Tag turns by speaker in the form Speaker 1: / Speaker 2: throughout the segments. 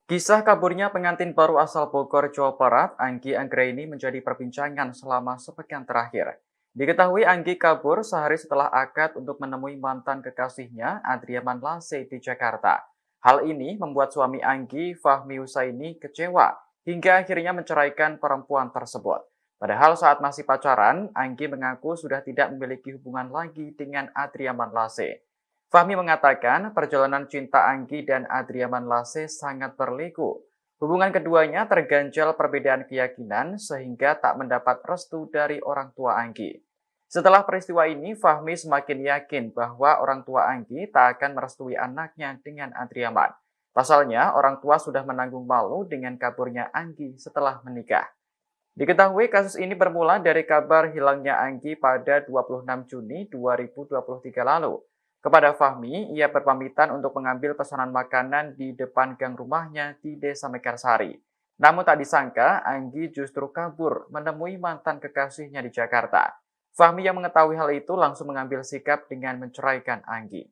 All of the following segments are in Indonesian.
Speaker 1: Kisah kaburnya pengantin baru asal Bogor, Jawa Barat, Anggi Anggraini menjadi perbincangan selama sepekan terakhir. Diketahui Anggi kabur sehari setelah akad untuk menemui mantan kekasihnya, Adriaman Lase, di Jakarta. Hal ini membuat suami Anggi, Fahmi Husaini, kecewa hingga akhirnya menceraikan perempuan tersebut. Padahal saat masih pacaran, Anggi mengaku sudah tidak memiliki hubungan lagi dengan Adriaman Lase. Fahmi mengatakan perjalanan cinta Anggi dan Adriaman Lase sangat berliku. Hubungan keduanya terganjal perbedaan keyakinan sehingga tak mendapat restu dari orang tua Anggi. Setelah peristiwa ini, Fahmi semakin yakin bahwa orang tua Anggi tak akan merestui anaknya dengan Adriaman. Pasalnya, orang tua sudah menanggung malu dengan kaburnya Anggi setelah menikah. Diketahui kasus ini bermula dari kabar hilangnya Anggi pada 26 Juni 2023 lalu. Kepada Fahmi, ia berpamitan untuk mengambil pesanan makanan di depan gang rumahnya di Desa Mekarsari. Namun tak disangka, Anggi justru kabur menemui mantan kekasihnya di Jakarta. Fahmi yang mengetahui hal itu langsung mengambil sikap dengan menceraikan Anggi.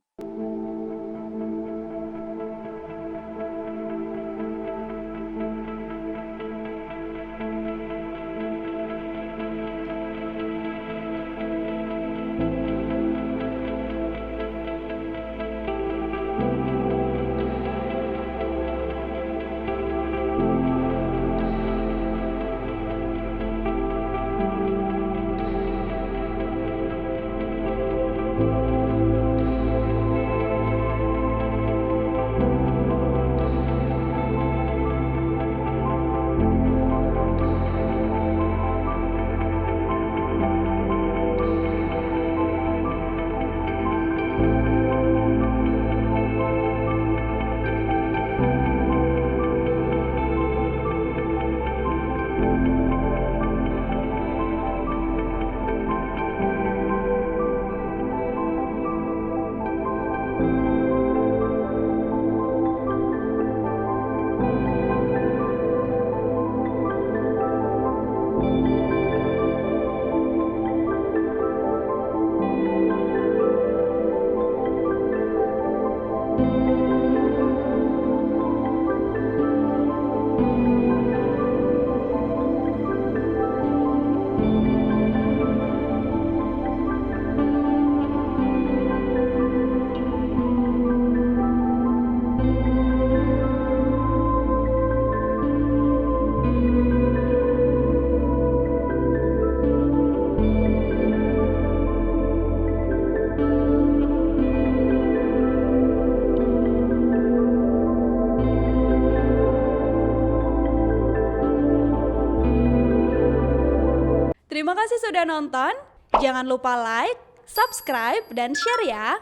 Speaker 2: Terima kasih sudah nonton. Jangan lupa like, subscribe, dan share ya.